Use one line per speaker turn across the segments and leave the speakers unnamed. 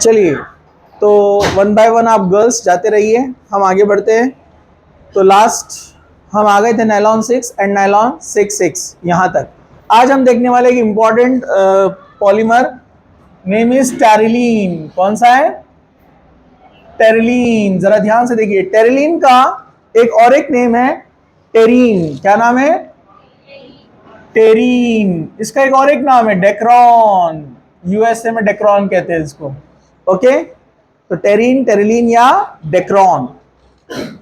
चलिए, तो one by one आप गर्ल्स जाते रहिए, हम आगे बढ़ते हैं। तो लास्ट हम आ गए थे नायलॉन 6 एंड नायलॉन 6 यहाँ तक। आज हम देखने वाले एक important polymer, name is terylene. कौन सा है? टेरिलीन। जरा ध्यान से देखिए, टेरिलीन का एक नेम है टेरीन। क्या नाम है? टेरीन। इसका एक नाम है डेक्रॉन। यूएसए में डेक्रॉन कहते हैं इसको। ओके, तो टेरीन, टेरिलीन या Dacron.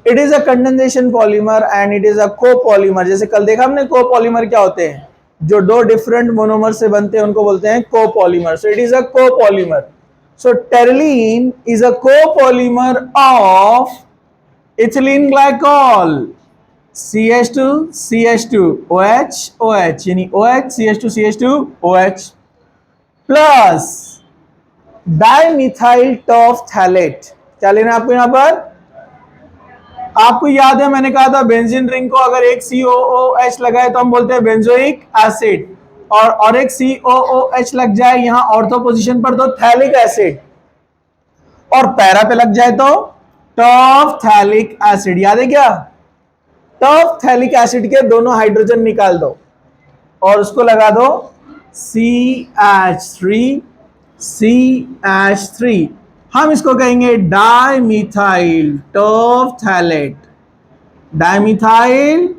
It is a condensation polymer and it is a copolymer. जैसे कल देखा हमने, कोपॉलीमर क्या होते हैं? जो दो डिफरेंट मोनोमर से बनते हैं उनको बोलते हैं copolymer. So it is a copolymer. So terylene is a copolymer of ethylene glycol CH2 CH2 OH OH, यानी OH CH2 CH2 OH plus dimethyl terephthalate. क्या लेना है आपको यहां पर? आपको याद है मैंने कहा था बेंजीन रिंग को अगर एक COOH लगाए तो हम बोलते हैं बेंजोइक एसिड, और एक COOH लग जाए यहां ऑर्थो पोजीशन पर तो थैलिक एसिड, और पैरा पे लग जाए तो टॉफ्थैलिक एसिड। याद है क्या? टॉफ्थैलिक एसिड के दोनों हाइड्रोजन निकाल दो और उसको लगा दो CH3। हम इसको कहेंगे डाइमिथाइल टॉफ्थैलेट। डाइमिथाइल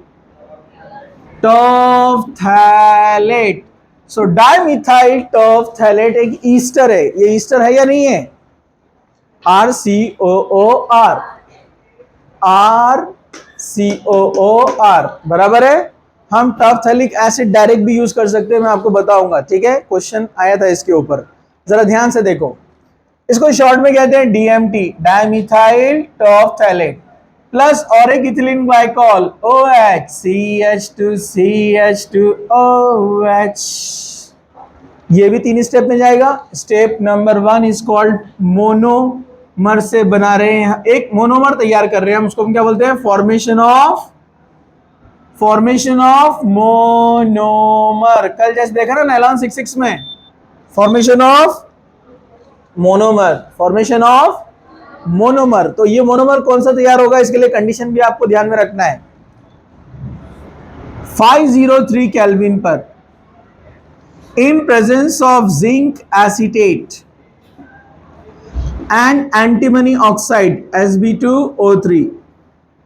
टॉफ्थैलेट। सो डाइमिथाइल टॉफ्थैलेट एक ईस्टर है। ये ईस्टर है या नहीं है? RCOOR, RCOOR बराबर है। हम टॉफ्थैलिक एसिड डायरेक्ट भी यूज कर सकते हैं, मैं आपको बताऊंगा। ठीक है, क्वेश्चन आया था इसके ऊपर, जरा ध्यान से देखो। इसको शॉर्ट में कहते हैं DMT, डाइमिथाइल टॉफ्थैलेट, प्लस और एक ethylene glycol OH CH2 CH2 OH। ये भी 3 स्टेप में जाएगा। Step number 1 is called monomer से बना रहे हैं, एक मोनोमर तैयार कर रहे हैं हम, उसको हम क्या बोलते हैं? Formation of monomer. कल जैसे देखा ना नायलॉन 6 में, फॉर्मेशन ऑफ मोनोमर। तो ये मोनोमर कौन सा तैयार होगा, इसके लिए कंडीशन भी आपको ध्यान में रखना है। 503 केल्विन पर in presence of zinc acetate and antimony oxide Sb2O3।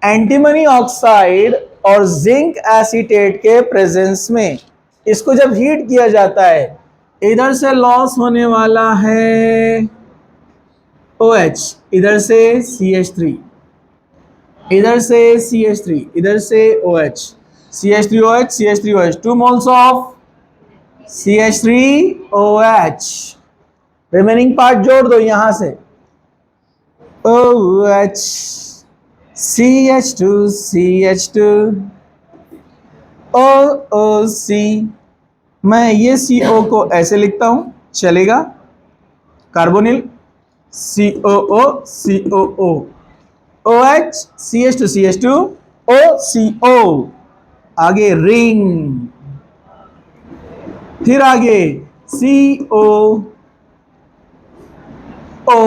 Antimony oxide और जिंक एसीटेट के प्रेजेंस में इसको जब हीट किया जाता है, इधर से लॉस होने वाला है OH, इधर से CH3, इधर से CH3, इधर से OH, CH3OH CH3OH, 2 moles of CH3OH। Remaining part जोड़ दो यहां से, OH CH2 CH2 OOC। मैं ये CO को ऐसे लिखता हूं, चलेगा? Carbonyl COO COO OH CH2 CH2 OCO। आगे रिंग, फिर आगे CO O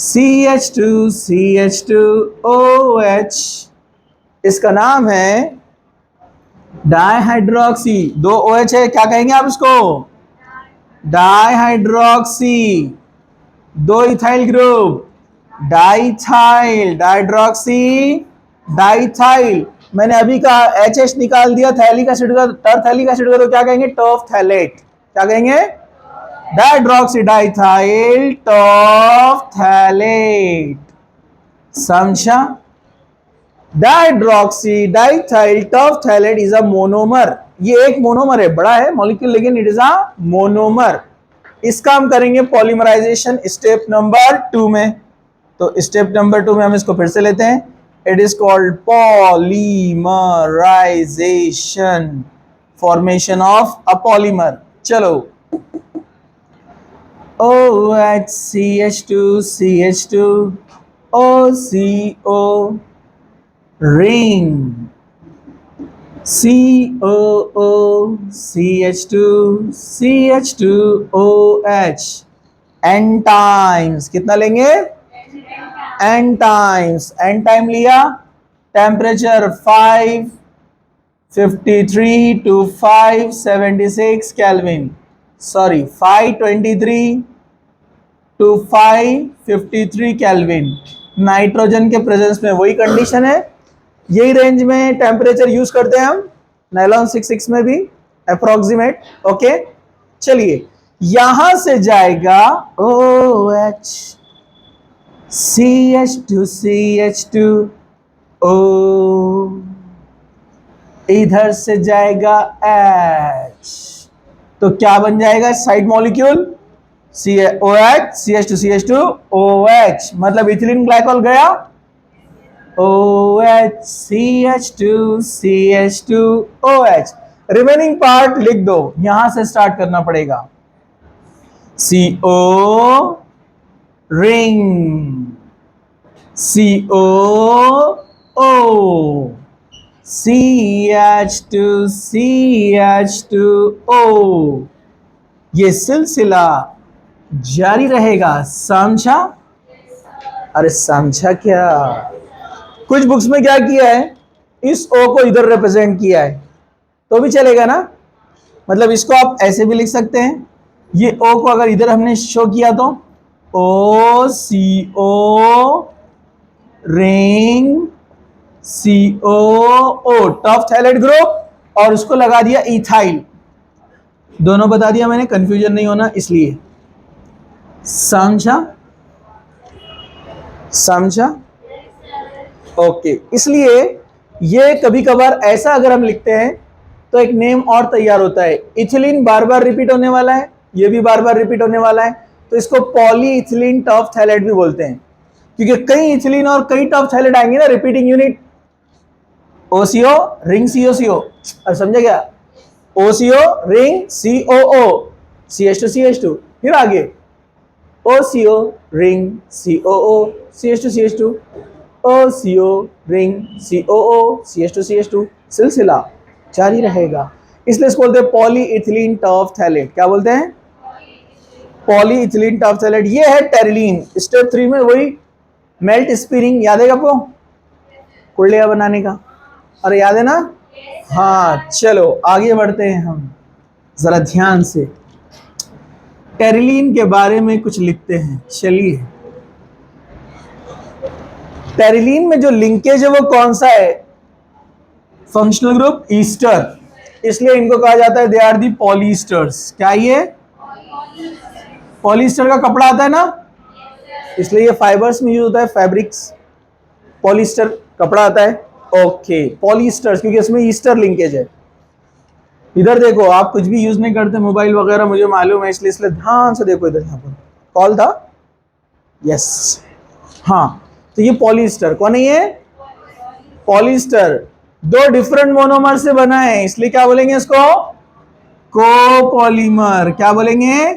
CH2 CH2 OH। इसका नाम है डाइहाइड्रोक्सी। 2 OH है, क्या कहेंगे आप इसको? Dihydroxy. 2 ethyl group, diethyl, dihydroxy diethyl. मैंने अभी कहा HH निकाल दिया थैलिक एसिड का, टरथैलिक एसिड का, तो क्या कहेंगे? टॉफ्थैलेट। क्या कहेंगे? डाइड्रोक्सी डाइथाइल टॉफ्थैलेट। समझा? डाइड्रोक्सी डाइथाइल टॉफ्थैलेट इज अ मोनोमर। ये एक मोनोमर है, बड़ा है मॉलिक्यूल लेकिन इट इज अ मोनोमर। इसका हम करेंगे पॉलीमराइजेशन स्टेप नंबर 2 में। तो स्टेप नंबर 2 में हम इसको फिर से लेते हैं। It is called polymerisation, formation of a polymer. चलो, OH CH2 CH2 OCO ring, COO CH2 CH2 OH n times, कितना लेंगे? n टाइम्स, n टाइम लिया, temperature 553 to 576 kelvin, sorry 523 to 553 kelvin. Nitrogen के प्रेजेंस में वही condition है, यही range में टेम्परेचर यूज करते हैं हम नायलॉन 66 में भी अप्रोक्सीमेट। ओके, चलिए यहां से जाएगा OH, CH2 CH2 O, इधर से जाएगा H, तो क्या बन जाएगा side molecule? OH CH2 CH2 OH, मतलब इथिलीन ग्लाइकॉल गया, OH CH2 CH2 OH। Remaining part लिख दो, यहां से स्टार्ट करना पड़ेगा। CO ring, CO O, CH2 CH2 O, ये सिलसिला जारी रहेगा, समझा? अरे समझा क्या? कुछ बुक्स में क्या किया है, इस O को इधर रिप्रेजेंट किया है, तो भी चलेगा ना? मतलब इसको आप ऐसे भी लिख सकते हैं, ये O को अगर इधर हमने शो किया तो OCO ring COO tough phthalate group, और उसको लगा दिया इथाइल, दोनों बता दिया मैंने, कंफ्यूजन नहीं होना इसलिए। समझा? समझा? ओके, इसलिए ये कभी कभार ऐसा अगर हम लिखते हैं तो एक नेम और तैयार होता है। इथिलीन बार बार रिपीट होने वाला है, ये भी बार बार रिपीट होने वाला है, तो इसको पॉली इथिलीन टफ थैलेट भी बोलते हैं, क्योंकि कई इथिलीन और कई टफ थैलेट आएंगे ना, repeating unit. OCO ring COCO, अब समझे क्या? OCO ring COO, CH2 CH2, फिर आगे OCO ring COO, CH2 CH2, OCO ring COO, CH2 CH2, सिलसिला जारी रहेगा, इसलिए इसको बोलते हैं पॉली इथिलीन टफ थैलेट। क्या बोलते हैं? Poly ethylene tough phthalate. ये है टेरिलीन। स्टेप 3 में वही मेल्ट स्पिरिंग, याद है आपको कुल्लिया बनाने का? अरे याद है ना? हाँ, चलो आगे बढ़ते हैं हम, जरा ध्यान से टेरिलीन के बारे में कुछ लिखते हैं। चलिए, टेरिलीन में जो लिंकेज है वो कौन सा है? फंक्शनल ग्रुप ईस्टर, इसलिए इनको कहा जाता है दे आर दी पॉलीस्टर्स। क्या ये पॉलीस्टर का कपड़ा आता है ना, इसलिए ये फाइबर्स में यूज होता है, फैब्रिक्स, पॉलीस्टर कपड़ा आता है। ओके, पॉलीस्टर्स, क्योंकि इसमें ईस्टर लिंकेज है। इधर देखो, आप कुछ भी यूज नहीं करते मोबाइल वगैरह, मुझे मालूम है, इसलिए ध्यान से देखो। इधर यहाँ पर कॉल था, यस, हाँ, तो ये पॉलीस्टर कौन है? ये पॉलीस्टर दो डिफरेंट मोनोमर से बना है, इसलिए क्या बोलेंगे इसको? कोपॉलीमर। क्या बोलेंगे?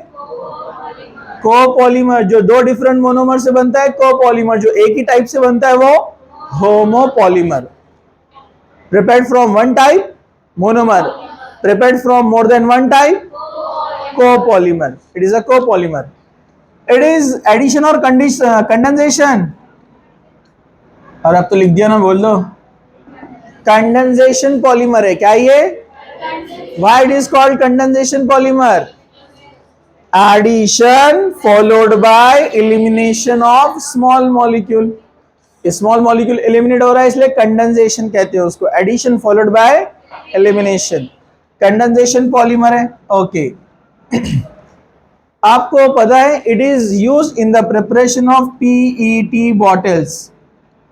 कोपॉलीमर। जो दो डिफरेंट मोनोमर से बनता है कोपॉलीमर, जो एक ही टाइप से बनता है वो homopolymer. prepared from one type monomer, prepared from more than one type copolymer. It is a copolymer. It is addition or condensation, और अब तो लिख दिया ना, बोल दो। कंडेंसेशन पॉलीमर है क्या ये? Why it is called condensation polymer? Addition followed by elimination of small molecule. Small molecule eliminate हो रहा है, इसलिए कंडेंसेशन कहते हैं उसको, addition followed by elimination, condensation polymer है। ओके, आपको पता है it is used in the preparation of PET bottles.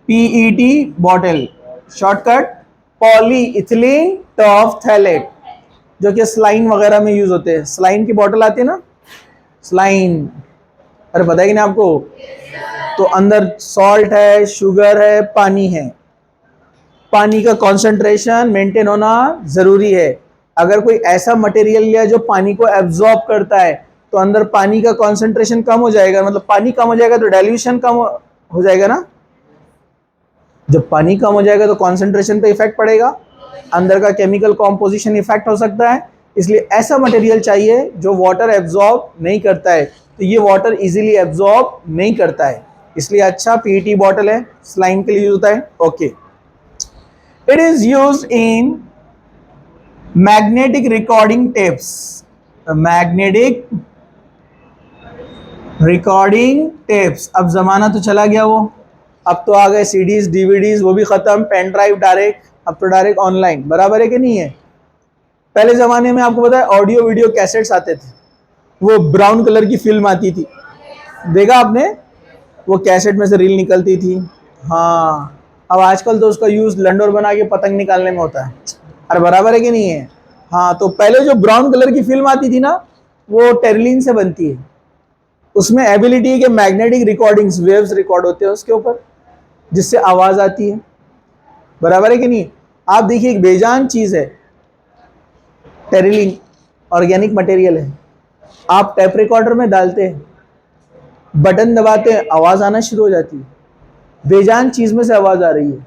PET bottle shortcut polyethylene terephthalate, जो कि स्लाइन वगैरह में यूज होते हैं। स्लाइन की बॉटल आती है ना, स्लाइन, अरे पता है कि नहीं आपको? तो अंदर सॉल्ट है, शुगर है, पानी है, पानी का कंसंट्रेशन मेंटेन होना जरूरी है। अगर कोई ऐसा मटेरियल लिया जो पानी को एब्जॉर्ब करता है, तो अंदर पानी का कंसंट्रेशन कम हो जाएगा, मतलब पानी कम हो जाएगा तो डाइल्यूशन कम हो जाएगा ना। जब पानी कम हो जाएगा तो कंसंट्रेशन पे इफेक्ट पड़ेगा, अंदर का केमिकल कॉम्पोजिशन इफेक्ट हो सकता है, इसलिए ऐसा मटेरियल चाहिए जो वाटर एब्जॉर्ब नहीं करता है। तो ये वाटर इजीली एब्जॉर्ब नहीं करता है, इसलिए अच्छा पीईटी बॉटल है, स्लाइन के लिए यूज होता है। Okay, it is used in magnetic recording tapes, magnetic recording tapes. अब जमाना तो चला गया वो, अब तो आ गए सीडीज डीवीडीज, वो भी खत्म, पेन ड्राइव डायरेक्ट, अब तो डायरेक्ट ऑनलाइन। बराबर है कि नहीं है? पहले जमाने में आपको पता है ऑडियो वीडियो कैसेट्स आते थे, वो ब्राउन कलर की फिल्म आती थी, देखा आपने? वो कैसेट में से रील निकलती थी। हाँ, अब आजकल तो उसका यूज लंडोर बना के पतंग निकालने में होता है। अरे बराबर है कि नहीं है? हाँ, तो पहले जो ब्राउन कलर की फिल्म आती थी ना, वो टेरलिन से बनती है। उसमें एबिलिटी है कि मैग्नेटिक रिकॉर्डिंग्स, वेव्स रिकॉर्ड होते हैं उसके ऊपर, जिससे आवाज आती है। बराबर है कि नहीं? आप देखिए, एक बेजान चीज है टेरिलिन, ऑर्गेनिक मटेरियल है। आप टेप रिकॉर्डर में डालते हैं, बटन दबाते हैं, आवाज आना शुरू हो जाती है, बेजान चीज में से आवाज आ रही है।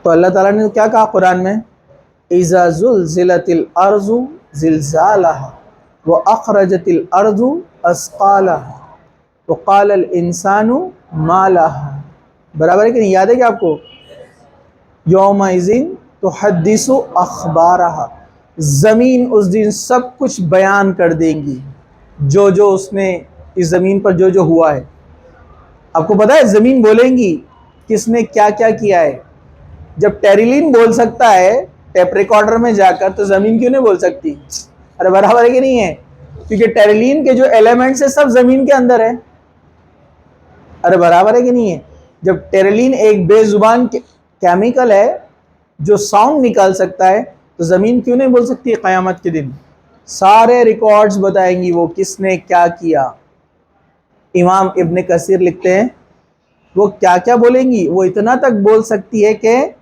तो अल्लाह ताला ने क्या कहा कुरान में? इज़ा ज़ुलज़िलतिल अर्ज़ु ज़िलज़ालहा व अख़रजतिल अर्ज़ु अस्क़ालहा व क़ालल इंसानु मा लहा। बराबर है कि नहीं? याद है क्या आपको? यौमइज़िन तुहद्दिसु अख़बारहा, ज़मीन उस दिन सब कुछ बयान कर देंगी, जो जो उसने इस ज़मीन पर जो जो हुआ है। आपको पता है ज़मीन बोलेंगी किसने क्या क्या किया है। जब टेरिलिन बोल सकता है टेप रिकॉर्डर में जाकर, तो ज़मीन क्यों नहीं बोल सकती? अरे बराबर है कि नहीं है? क्योंकि टेरिलिन के जो एलिमेंट्स है सब ज़मीन के अंदर है। अरे बराबर है कि नहीं है? जब टेरिलिन एक बेजुबान केमिकल है जो साउंड निकाल सकता है, तो ज़मीन क्यों नहीं बोल सकती? क़यामत के दिन सारे रिकॉर्ड्स बताएंगी वो किसने क्या किया। इमाम इब्न कसीर लिखते हैं वो क्या क्या बोलेंगी, वो इतना तक बोल सकती है कि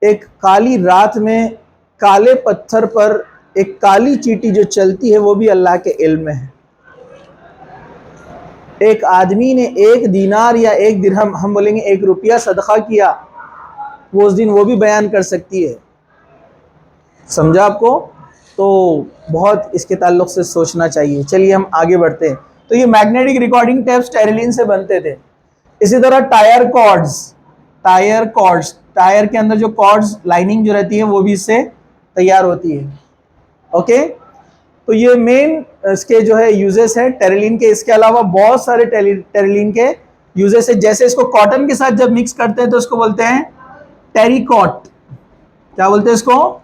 एक काली रात में काले पत्थर पर एक काली चींटी जो चलती है, वो भी अल्लाह के इल्म में है। एक आदमी ने 1 दीनार या 1 दिरहम, हम बोलेंगे 1 रुपया सदका किया, वो उस दिन वो भी बयान कर सकती है। समझा आपको? तो बहुत इसके ताल्लुक से सोचना चाहिए। चलिए हम आगे बढ़ते हैं। तो ये मैग्नेटिक रिकॉर्डिंग टेप्स टेरिलिन से बनते थे। इसी तरह टायर कॉर्ड्स, टायर के अंदर जो कॉर्ड्स लाइनिंग जो रहती है वो भी इससे तैयार होती है। ओके, तो ये मेन इसके जो है यूजेस है टेरिलिन के। इसके अलावा बहुत सारे टेरिलिन के यूजेस है। जैसे इसको कॉटन के साथ जब मिक्स करते हैं तो इसको बोलते हैं टेरिकॉट। क्या बोलते हैं इसको?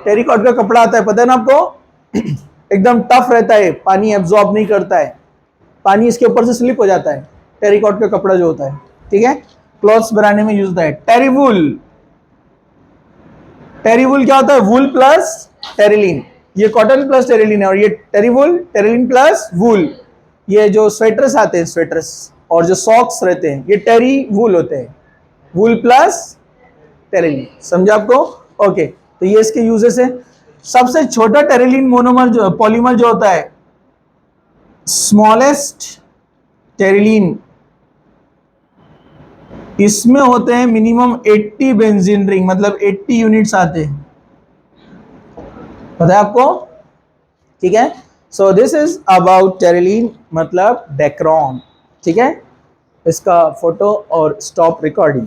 टेरिकॉट का कपड़ा आता है, पता है ना आपको? एकदम टफ रहता है, पानी एब्जॉर्ब नहीं करता है, पानी इसके ऊपर से स्लिप हो जाता है। टेरिकॉट का कपड़ा जो होता है, ठीक है, क्लॉथ्स बनाने में यूज होता है। टेरीवुल, टेरीवुल क्या होता है? वुल प्लस टेरिलिन। ये कॉटन प्लस टेरिलिन है, और ये टेरीवुल, टेरिलिन प्लस वुल। ये जो स्वेटर्स आते हैं, स्वेटर्स और जो सॉक्स रहते हैं, ये टेरी वुल होते हैं, वुल प्लस टेरिलिन। समझा आपको? ओके, तो ये इसके यूजेस है। सबसे छोटा टेरिलिन मोनोमर जो पॉलीमर जो होता है, स्मॉलेस्ट टेरिलिन, इसमें होते हैं मिनिमम 80 बेंजीन रिंग, मतलब 80 यूनिट्स आते हैं। पता है आपको? ठीक है, so this is about Terylene, मतलब डेक्रॉन। ठीक है, इसका फोटो और स्टॉप रिकॉर्डिंग।